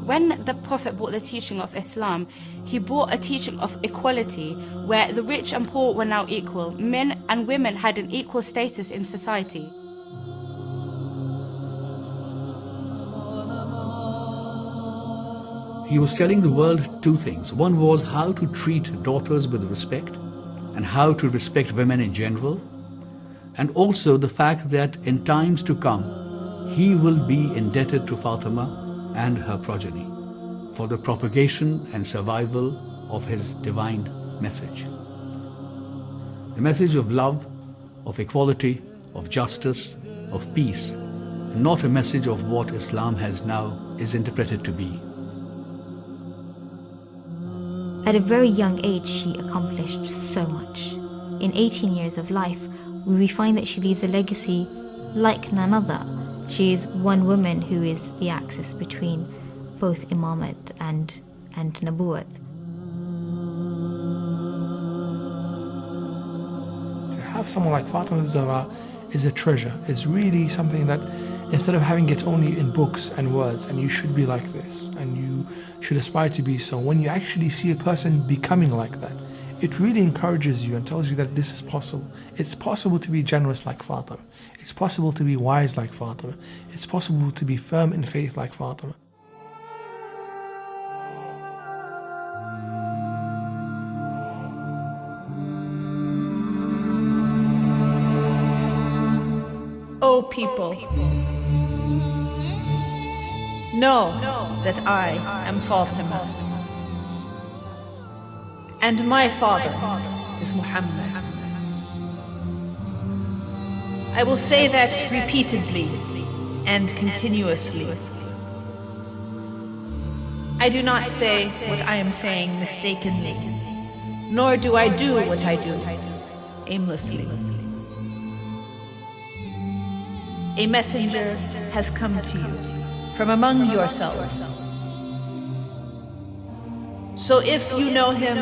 When the Prophet brought the teaching of Islam, he brought a teaching of equality, where the rich and poor were now equal. Men and women had an equal status in society. He was telling the world two things. One was how to treat daughters with respect and how to respect women in general, and also the fact that in times to come, he will be indebted to Fatima and her progeny for the propagation and survival of his divine message. The message of love, of equality, of justice, of peace, and not a message of what Islam has now is interpreted to be. At a very young age, she accomplished so much. In 18 years of life, we find that she leaves a legacy like none other. She is one woman who is the axis between both imamat and nabuwat. To have someone like Fatima Az Zahra is a treasure. It's really something that, instead of having it only in books and words, and you should be like this, and you should aspire to be so, when you actually see a person becoming like that, it really encourages you and tells you that this is possible. It's possible to be generous like Fatima. It's possible to be wise like Fatima. It's possible to be firm in faith like Fatima. O people, know that I am Fatima, and my father is Muhammad. I will say that repeatedly and continuously. I do not say what I am saying mistakenly, nor do I do what I do aimlessly. A messenger has come to you from among yourselves. So if you know him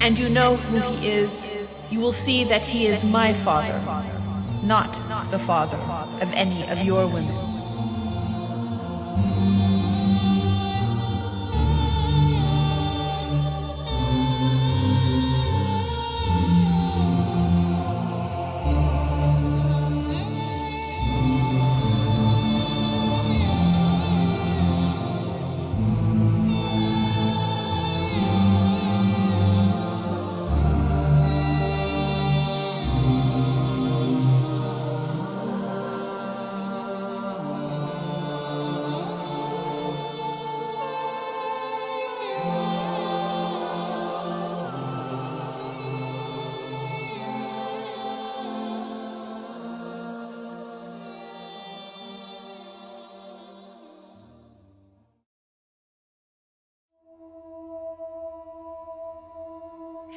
and you know who he is, you will see that he is my father, not the father of any of your women.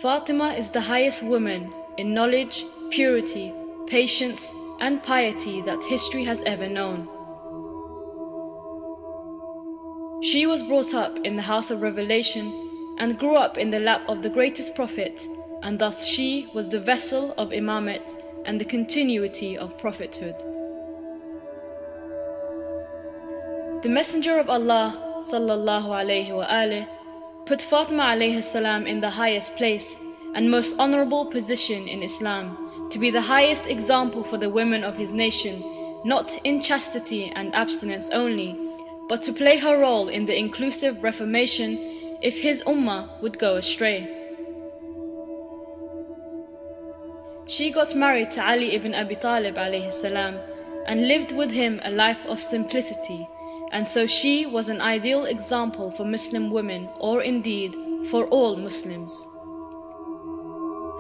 Fatima is the highest woman in knowledge, purity, patience, and piety that history has ever known. She was brought up in the house of revelation and grew up in the lap of the greatest prophet, and thus she was the vessel of imamat and the continuity of prophethood. The Messenger of Allah sallallahu alayhi wa alihi put Fatima alayhi salam in the highest place and most honorable position in Islam, to be the highest example for the women of his nation, not in chastity and abstinence only, but to play her role in the inclusive reformation if his ummah would go astray. She got married to Ali ibn Abi Talib alayhi salam and lived with him a life of simplicity, and so she was an ideal example for Muslim women, or indeed for all Muslims.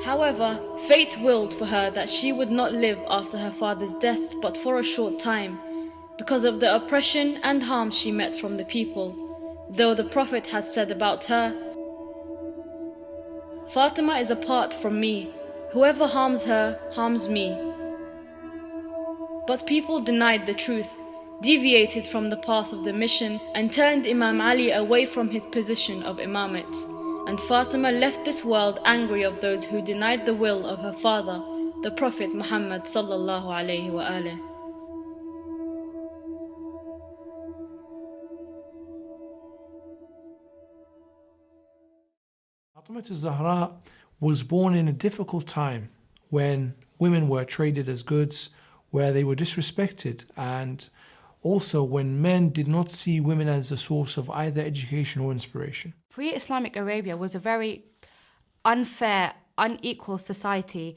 However, fate willed for her that she would not live after her father's death but for a short time, because of the oppression and harm she met from the people, though the Prophet had said about her, "Fatima is apart from me, whoever harms her harms me." But people denied the truth, deviated from the path of the mission, and turned Imam Ali away from his position of imamat, and Fatima left this world angry of those who denied the will of her father, the Prophet Muhammad sallallahu alayhi wa alihi. Fatima Az Zahra was born in a difficult time when women were traded as goods, where they were disrespected, and also when men did not see women as a source of either education or inspiration. Pre-Islamic Arabia was a very unfair, unequal society.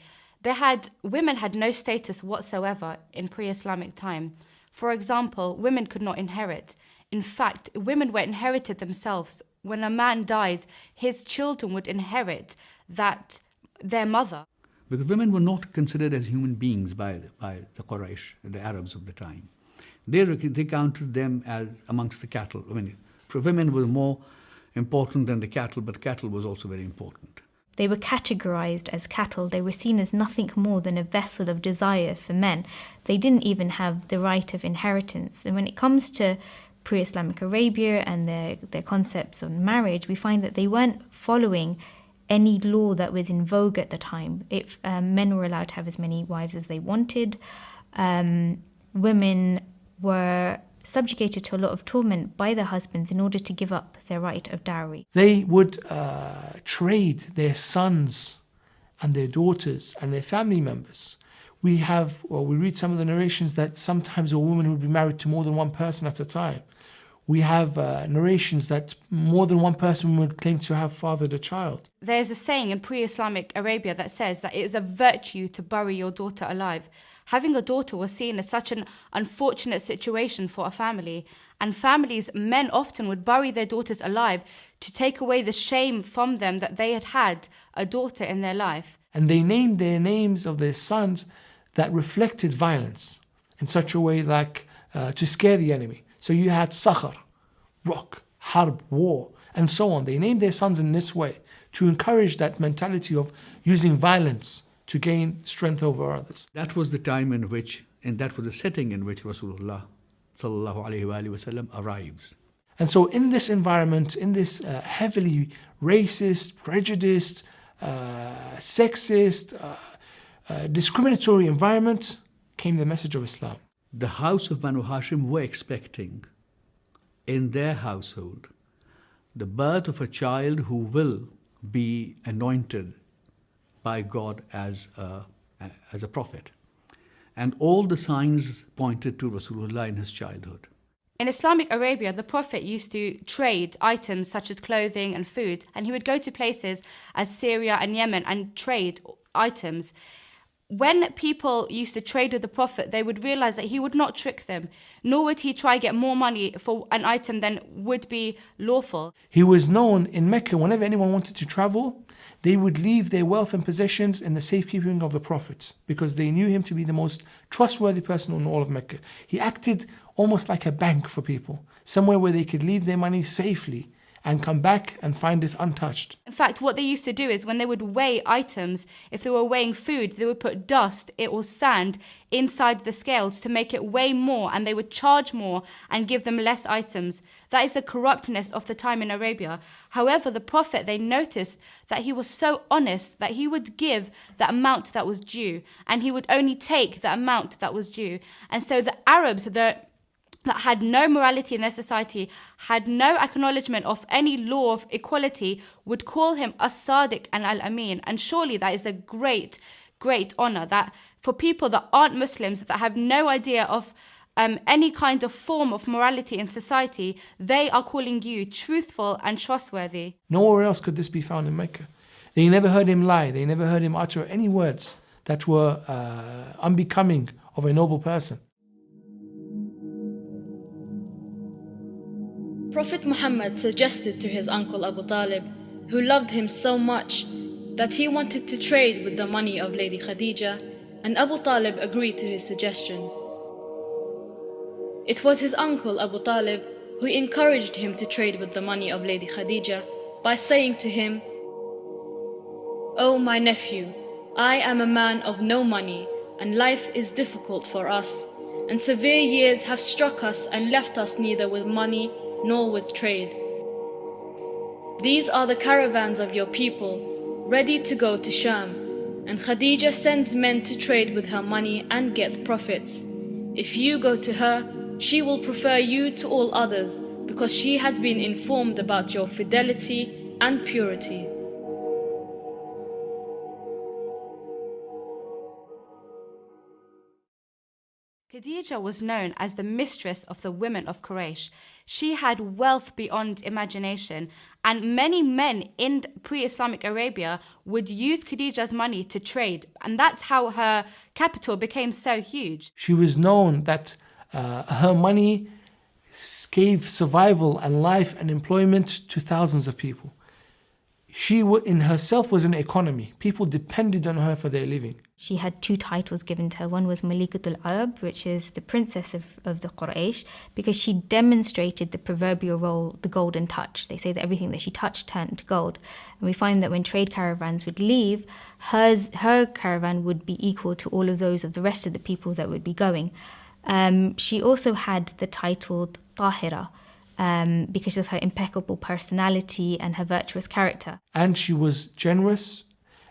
Women had no status whatsoever in pre-Islamic time. For example, women could not inherit. In fact, women were inherited themselves. When a man died, his children would inherit their mother. Because women were not considered as human beings by the Quraysh, the Arabs of the time. They counted them as amongst the cattle. I mean, for women were more important than the cattle, but cattle was also very important. They were categorized as cattle. They were seen as nothing more than a vessel of desire for men. They didn't even have the right of inheritance. And when it comes to pre-Islamic Arabia and their concepts of marriage, we find that they weren't following any law that was in vogue at the time. Men were allowed to have as many wives as they wanted. Women were subjugated to a lot of torment by their husbands in order to give up their right of dowry. They would trade their sons and their daughters and their family members. We read some of the narrations that sometimes a woman would be married to more than one person at a time. We have narrations that more than one person would claim to have fathered a child. There's a saying in pre-Islamic Arabia that says that it is a virtue to bury your daughter alive. Having a daughter was seen as such an unfortunate situation for a family, and families, men often would bury their daughters alive to take away the shame from them that they had a daughter in their life. And they named their names of their sons that reflected violence in such a way like to scare the enemy. So you had Sakhar, rock, harb, war, and so on. They named their sons in this way to encourage that mentality of using violence to gain strength over others. That was the time in which, and that was the setting in which Rasulullah sallallahu alaihi wasallam arrives. And so in this environment, in this heavily racist, prejudiced, sexist, discriminatory environment, came the message of Islam. The house of Banu Hashim were expecting in their household the birth of a child who will be anointed by God as a prophet. And all the signs pointed to Rasulullah in his childhood. In Islamic Arabia, the Prophet used to trade items such as clothing and food, and he would go to places as Syria and Yemen and trade items. When people used to trade with the Prophet, they would realize that he would not trick them, nor would he try to get more money for an item than would be lawful. He was known in Mecca, whenever anyone wanted to travel, they would leave their wealth and possessions in the safekeeping of the Prophet because they knew him to be the most trustworthy person in all of Mecca. He acted almost like a bank for people, somewhere where they could leave their money safely and come back and find it untouched. In fact, what they used to do is when they would weigh items, if they were weighing food, they would put dust or sand inside the scales to make it weigh more, and they would charge more and give them less items. That is the corruptness of the time in Arabia. However, the Prophet, they noticed that he was so honest that he would give the amount that was due, and he would only take the amount that was due. And so the Arabs, that had no morality in their society, had no acknowledgement of any law of equality, would call him As-Sadiq and Al-Amin. And surely that is a great, great honor that for people that aren't Muslims, that have no idea of any kind of form of morality in society, they are calling you truthful and trustworthy. Nowhere else could this be found in Mecca. They never heard him lie. They never heard him utter any words that were unbecoming of a noble person. Prophet Muhammad suggested to his uncle Abu Talib, who loved him so much, that he wanted to trade with the money of Lady Khadijah, and Abu Talib agreed to his suggestion. It was his uncle Abu Talib who encouraged him to trade with the money of Lady Khadijah by saying to him, "Oh my nephew, I am a man of no money, and life is difficult for us, and severe years have struck us and left us neither with money nor with trade. These are the caravans of your people, ready to go to Sham, and Khadijah sends men to trade with her money and get profits. If you go to her, she will prefer you to all others, because she has been informed about your fidelity and purity." Khadijah was known as the mistress of the women of Quraysh. She had wealth beyond imagination, and many men in pre-Islamic Arabia would use Khadijah's money to trade, and that's how her capital became so huge. She was known that her money gave survival and life and employment to thousands of people. She in herself was an economy. People depended on her for their living. She had two titles given to her. One was Malikatul Arab, which is the princess of the Quraysh, because she demonstrated the proverbial role, the golden touch. They say that everything that she touched turned to gold. And we find that when trade caravans would leave, her caravan would be equal to all of those of the rest of the people that would be going. She also had the title Tahira, because of her impeccable personality and her virtuous character. And she was generous,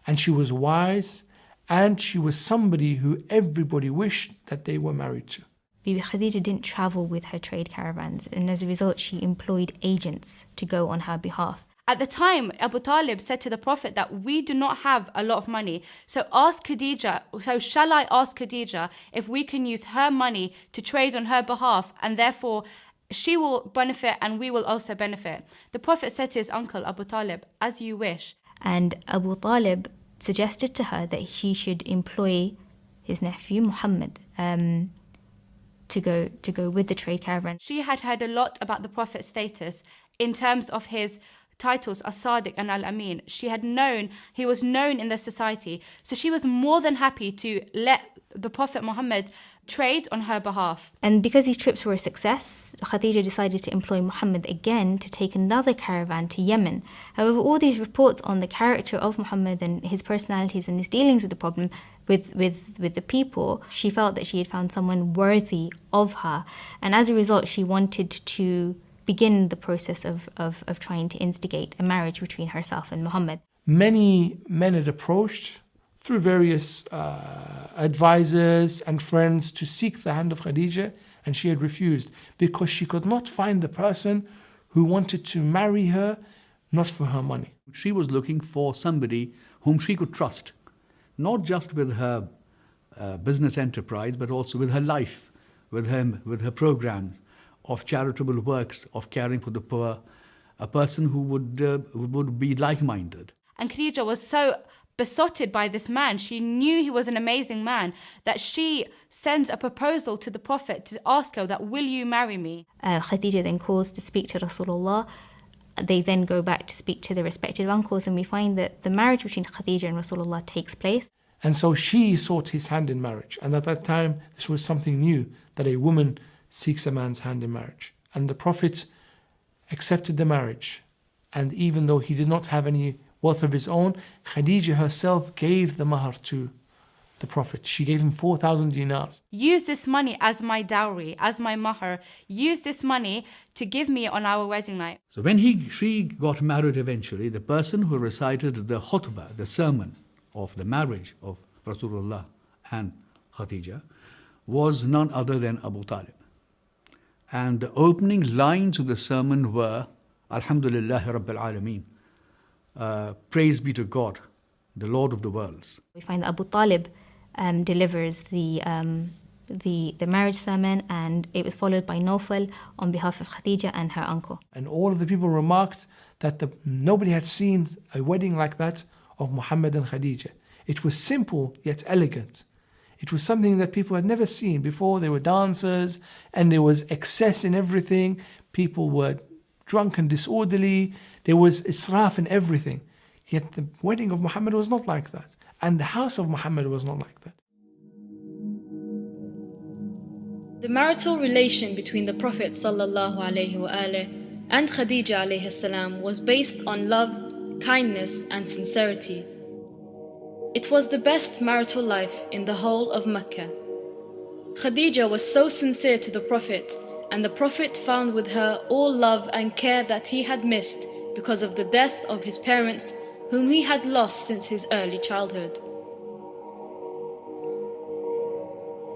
and she was wise, and she was somebody who everybody wished that they were married to. Bibi Khadijah didn't travel with her trade caravans, and as a result she employed agents to go on her behalf. At the time, Abu Talib said to the Prophet that we do not have a lot of money, so shall I ask Khadijah if we can use her money to trade on her behalf, and therefore she will benefit and we will also benefit. The Prophet said to his uncle Abu Talib, as you wish. And Abu Talib suggested to her that she should employ his nephew Muhammad to go with the trade caravan. She had heard a lot about the Prophet's status in terms of his titles As-Sadiq and Al-Amin. He was known in the society, so she was more than happy to let the Prophet Muhammad trade on her behalf. And because these trips were a success, Khadijah decided to employ Muhammad again to take another caravan to Yemen. However, all these reports on the character of Muhammad and his personalities and his dealings with the problem with the people, she felt that she had found someone worthy of her. And as a result, she wanted to begin the process of trying to instigate a marriage between herself and Muhammad. Many men had approached through various advisors and friends to seek the hand of Khadijah, and she had refused because she could not find the person who wanted to marry her, not for her money. She was looking for somebody whom she could trust, not just with her business enterprise, but also with her life, with her programs of charitable works, of caring for the poor, a person who would be like-minded. And Khadijah was so besotted by this man, she knew he was an amazing man, that she sends a proposal to the Prophet to ask her that, will you marry me? Khadijah then calls to speak to Rasulullah. They then go back to speak to their respective uncles, and we find that the marriage between Khadijah and Rasulullah takes place. And so she sought his hand in marriage. And at that time, this was something new, that a woman seeks a man's hand in marriage. And the Prophet accepted the marriage. And even though he did not have any wealth of his own, Khadijah herself gave the mahar to the Prophet. She gave him 4,000 dinars. Use this money as my dowry, as my mahar. Use this money to give me on our wedding night. So when she got married eventually, the person who recited the khutbah, the sermon of the marriage of Rasulullah and Khadijah, was none other than Abu Talib. And the opening lines of the sermon were, Alhamdulillahi Rabbil Alameen. Praise be to God, the Lord of the worlds. We find that Abu Talib delivers the marriage sermon, and it was followed by Nawfal on behalf of Khadijah and her uncle. And all of the people remarked that nobody had seen a wedding like that of Muhammad and Khadijah. It was simple yet elegant. It was something that people had never seen before. There were dancers and there was excess in everything. People were drunk and disorderly. There was israf in everything. Yet the wedding of Muhammad was not like that. And the house of Muhammad was not like that. The marital relation between the Prophet ﷺ and Khadijah ﷺ was based on love, kindness and sincerity. It was the best marital life in the whole of Mecca. Khadijah was so sincere to the Prophet, and the Prophet found with her all love and care that he had missed because of the death of his parents, whom he had lost since his early childhood.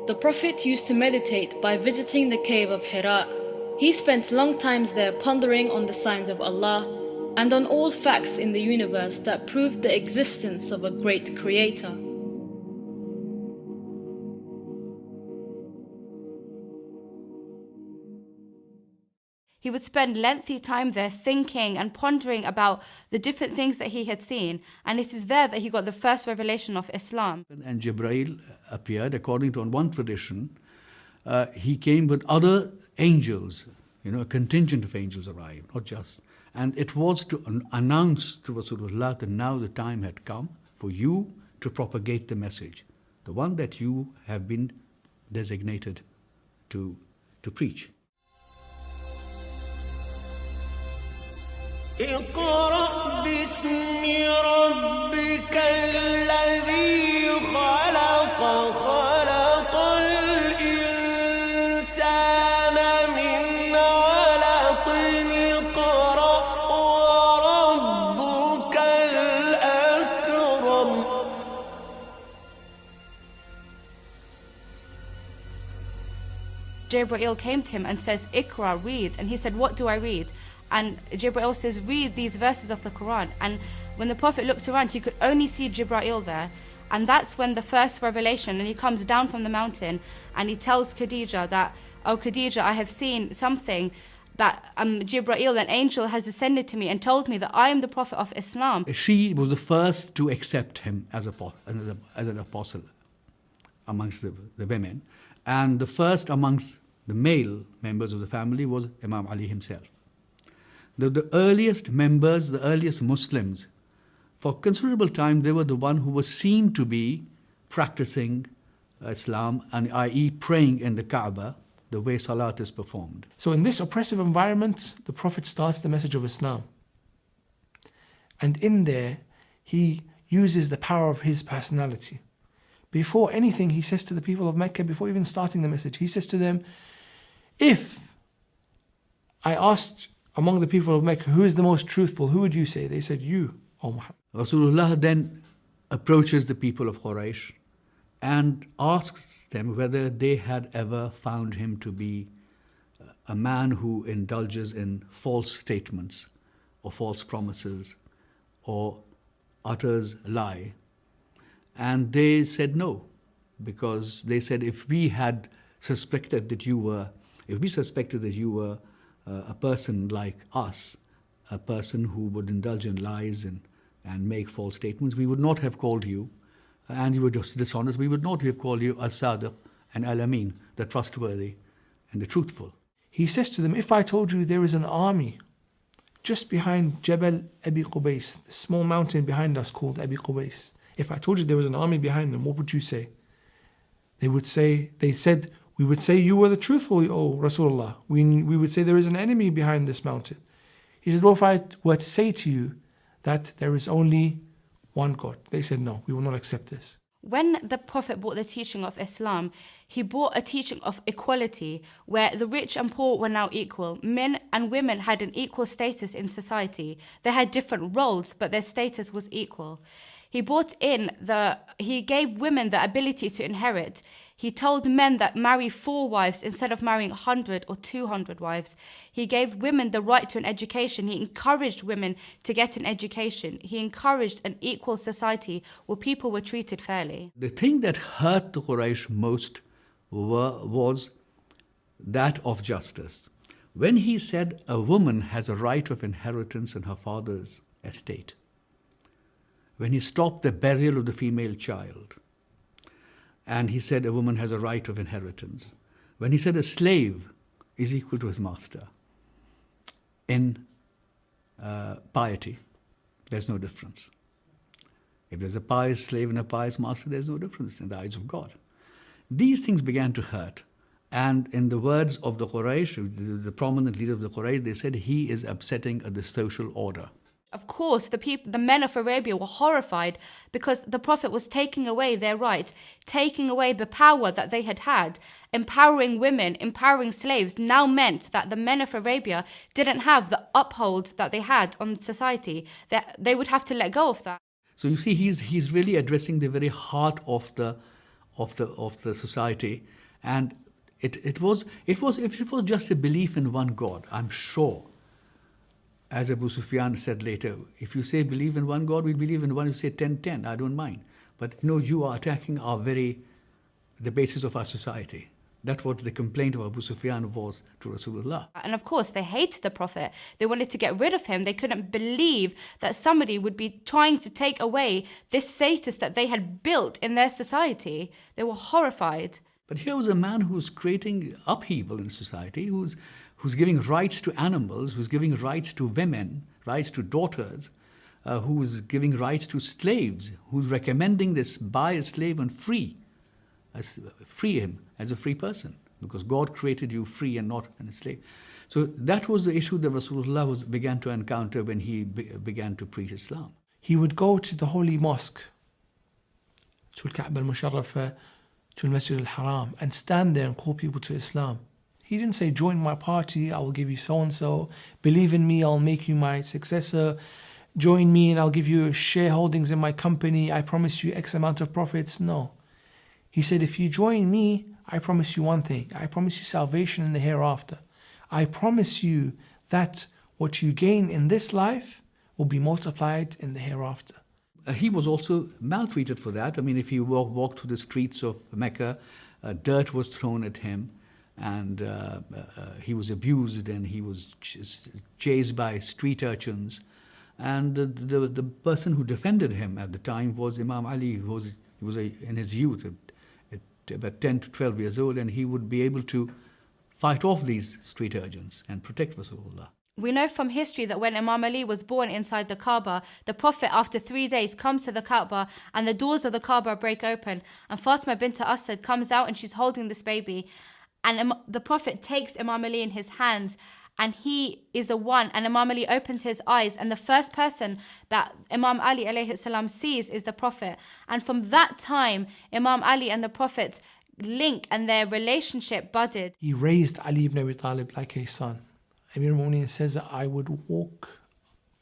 The Prophet used to meditate by visiting the cave of Hira. He spent long times there pondering on the signs of Allah and on all facts in the universe that proved the existence of a great creator. He would spend lengthy time there thinking and pondering about the different things that he had seen. And it is there that he got the first revelation of Islam. And Jibreel appeared, according to one tradition, he came with other angels, a contingent of angels arrived, not just. And it was to announce to Rasulullah that now the time had come for you to propagate the message, the one that you have been designated to preach. اقرأ باسم ربك الذي خلق خلق الإنسان من علق اقرأ وربك الأكرم. Jibreel came to him and says, Iqra, read. And he said, what do I read? And Jibreel says, read these verses of the Quran. And when the Prophet looked around, he could only see Jibreel there. And that's when the first revelation, and he comes down from the mountain and he tells Khadijah that, oh Khadijah, I have seen something that Jibreel, an angel, has ascended to me and told me that I am the Prophet of Islam. She was the first to accept him as an apostle amongst the women. And the first amongst the male members of the family was Imam Ali himself. The earliest members, the earliest Muslims, for considerable time, they were the one who was seen to be practicing Islam, and i.e. praying in the Kaaba, the way Salat is performed. So in this oppressive environment, the Prophet starts the message of Islam. And in there, he uses the power of his personality. Before anything, he says to the people of Mecca, before even starting the message, he says to them, if I asked among the people of Mecca, who is the most truthful, who would you say? They said, you, O Muhammad. Rasulullah then approaches the people of Quraysh and asks them whether they had ever found him to be a man who indulges in false statements or false promises or utters lie. And they said no, because they said, if we suspected that you were a person like us, a person who would indulge in lies and make false statements, we would not have called you, and you were just dishonest, we would not have called you As-Sadiq and Al-Amin, the trustworthy and the truthful. He says to them, if I told you there is an army just behind Jabal Abi Qubais, the small mountain behind us called Abi Qubais, if I told you there was an army behind them, what would you say? They said, we would say you were the truthful, O Rasulullah. We would say there is an enemy behind this mountain. He said, well, if I were to say to you that there is only one God, they said, no, we will not accept this. When the Prophet brought the teaching of Islam, he brought a teaching of equality, where the rich and poor were now equal. Men and women had an equal status in society. They had different roles, but their status was equal. He gave women the ability to inherit. He told men that marry 4 wives instead of marrying 100 or 200 wives. He gave women the right to an education. He encouraged women to get an education. He encouraged an equal society where people were treated fairly. The thing that hurt the Quraysh most was that of justice. When he said a woman has a right of inheritance in her father's estate, when he stopped the burial of the female child, and he said a woman has a right of inheritance, when he said a slave is equal to his master in piety, there's no difference. If there's a pious slave and a pious master, there's no difference in the eyes of God. These things began to hurt. And in the words of the Quraysh, the prominent leader of the Quraysh, they said he is upsetting the social order. Of course, the men of Arabia were horrified because the Prophet was taking away their rights, taking away the power that they had. Empowering women, empowering slaves now meant that the men of Arabia didn't have the uphold that they had on society. That they would have to let go of that. So you see, he's really addressing the very heart of the society, and if it was just a belief in one God, I'm sure, as Abu Sufyan said later, if you say believe in one God, we believe in one. You say 10-10, I don't mind. But no, you are attacking the basis of our society. That's what the complaint of Abu Sufyan was to Rasulullah. And of course, they hated the Prophet. They wanted to get rid of him. They couldn't believe that somebody would be trying to take away this status that they had built in their society. They were horrified. But here was a man who's creating upheaval in society, who's giving rights to animals, who's giving rights to women, rights to daughters, who's giving rights to slaves, who's recommending this: buy a slave and free him as a free person, because God created you free and not a slave. So that was the issue that Rasulullah began to encounter when he began to preach Islam. He would go to the holy mosque, to Al-Kaaba al-Musharrafa, to Al-Masjid al-Haram, and stand there and call people to Islam. He didn't say, join my party, I will give you so-and-so, believe in me, I'll make you my successor, join me and I'll give you shareholdings in my company, I promise you X amount of profits. No. He said, if you join me, I promise you one thing. I promise you salvation in the hereafter. I promise you that what you gain in this life will be multiplied in the hereafter. He was also maltreated for that. I mean, if he walked through the streets of Mecca, dirt was thrown at him, and he was abused, and he was chased by street urchins. And the person who defended him at the time was Imam Ali, who was in his youth, at about 10 to 12 years old, and he would be able to fight off these street urchins and protect Rasulullah. We know from history that when Imam Ali was born inside the Kaaba, the Prophet, after 3 days, comes to the Kaaba and the doors of the Kaaba break open, and Fatima bint Asad comes out and she's holding this baby, and the Prophet takes Imam Ali in his hands, and he is the one, and Imam Ali opens his eyes, and the first person that Imam Ali alayhi salam sees is the Prophet. And from that time, Imam Ali and the Prophet's link and their relationship budded. He raised Ali ibn Abi Talib like a son. Amir al-Mu'mineen says that I would walk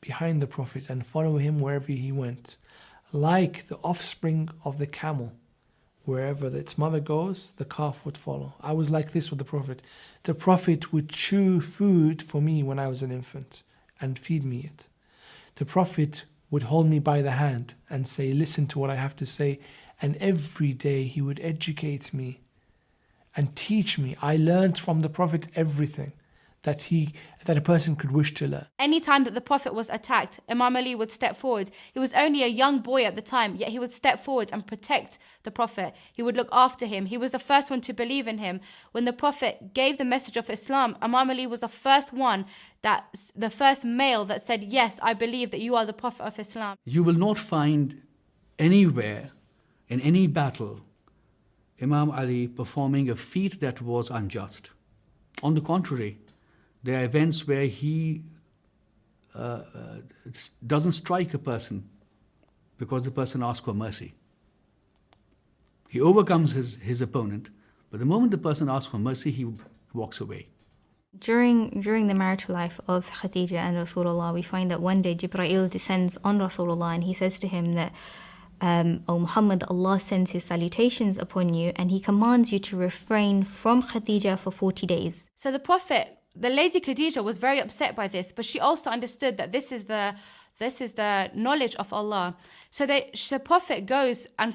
behind the Prophet and follow him wherever he went, like the offspring of the camel. Wherever its mother goes, the calf would follow. I was like this with the Prophet. The Prophet would chew food for me when I was an infant and feed me it. The Prophet would hold me by the hand and say, listen to what I have to say. And every day he would educate me and teach me. I learned from the Prophet everything that a person could wish to learn. Anytime that the Prophet was attacked, Imam Ali would step forward. He was only a young boy at the time, yet he would step forward and protect the Prophet. He would look after him. He was the first one to believe in him. When the Prophet gave the message of Islam, Imam Ali was the first male that said, yes, I believe that you are the Prophet of Islam. You will not find anywhere, in any battle, Imam Ali performing a feat that was unjust. On the contrary, there are events where he doesn't strike a person because the person asks for mercy. He overcomes his opponent, but the moment the person asks for mercy, he walks away. During the marital life of Khadijah and Rasulullah, we find that one day Jibreel descends on Rasulullah and he says to him that, O Muhammad, Allah sends his salutations upon you and he commands you to refrain from Khadijah for 40 days. So the Lady Khadijah was very upset by this, but she also understood that this is the knowledge of Allah. So the Prophet goes and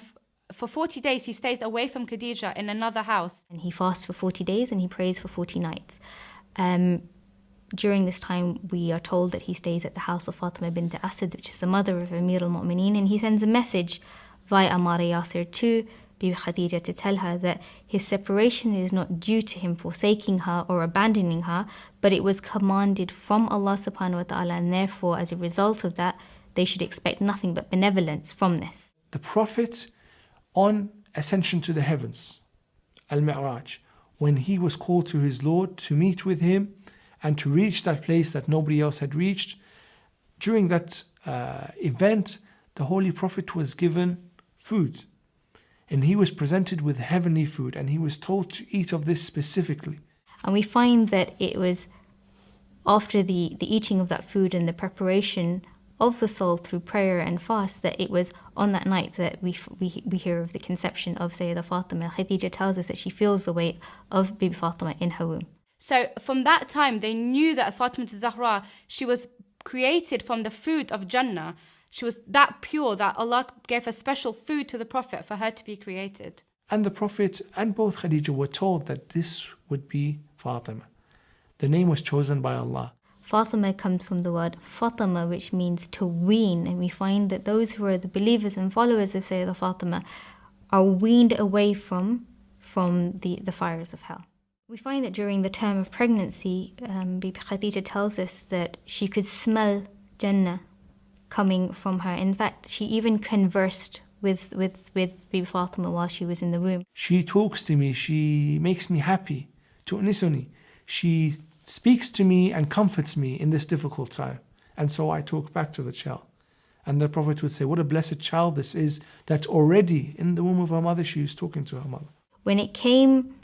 for 40 days he stays away from Khadijah in another house. And he fasts for 40 days and he prays for 40 nights. During this time, we are told that he stays at the house of Fatima bint Asad, which is the mother of Amir al-Mu'mineen, and he sends a message via Ammar Yasir to Bibi Khadijah to tell her that his separation is not due to him forsaking her or abandoning her, but it was commanded from Allah subhanahu wa ta'ala, and therefore, as a result of that, they should expect nothing but benevolence from this. The Prophet, on ascension to the heavens, Al-Mi'raj, when he was called to his Lord to meet with him and to reach that place that nobody else had reached, during that event, the Holy Prophet was given food. And he was presented with heavenly food, and he was told to eat of this specifically. And we find that it was after the eating of that food and the preparation of the soul through prayer and fast, that it was on that night that we hear of the conception of Sayyidah Fatima. Khadijah tells us that she feels the weight of Bibi Fatima in her womb. So from that time, they knew that Fatima Az Zahra, she was created from the food of Jannah. She was that pure that Allah gave a special food to the Prophet for her to be created. And the Prophet and both Khadijah were told that this would be Fatima. The name was chosen by Allah. Fatima comes from the word Fatima, which means to wean, and we find that those who are the believers and followers of Sayyidah Fatima are weaned away from the fires of hell. We find that during the term of pregnancy, Bibi Khadijah tells us that she could smell Jannah coming from her. In fact, she even conversed with Bibi Fatima while she was in the womb. She talks to me, she makes me happy. Tu'nisuni. She speaks to me and comforts me in this difficult time. And so I talk back to the child. And the Prophet would say, what a blessed child this is, that already in the womb of her mother she was talking to her mother. When it came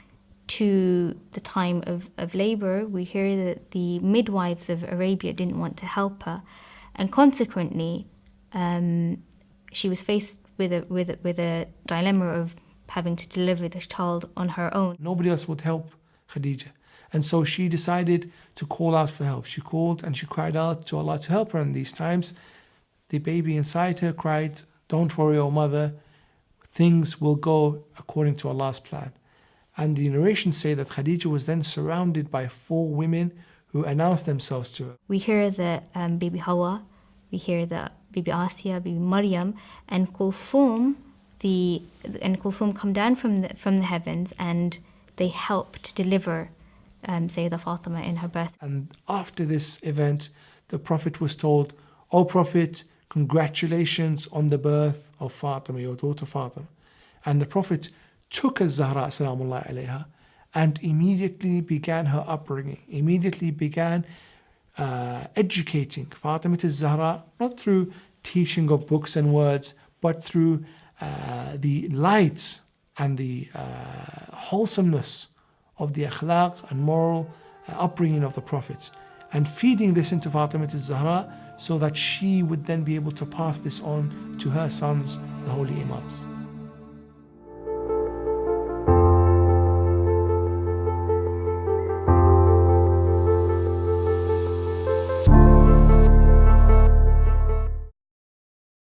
to the time of labor, we hear that the midwives of Arabia didn't want to help her. And consequently, she was faced with a dilemma of having to deliver this child on her own. Nobody else would help Khadijah. And so she decided to call out for help. She called and she cried out to Allah to help her in these times. The baby inside her cried, don't worry, O mother, things will go according to Allah's plan. And the narrations say that Khadijah was then surrounded by 4 women who announced themselves to her. We hear that Bibi Hawa, we hear that Bibi Asiya, Bibi Maryam, and Kulthum come down from the heavens, and they helped deliver Sayyidah Fatima in her birth. And after this event, the Prophet was told, O Prophet, congratulations on the birth of Fatima, your daughter Fatima. And the Prophet took Az Zahra salamullahi alayha and immediately began her upbringing, immediately began educating Fatima Az Zahra, not through teaching of books and words, but through the light and the wholesomeness of the akhlaq and moral upbringing of the Prophet, and feeding this into Fatima Az Zahra so that she would then be able to pass this on to her sons, the holy Imams.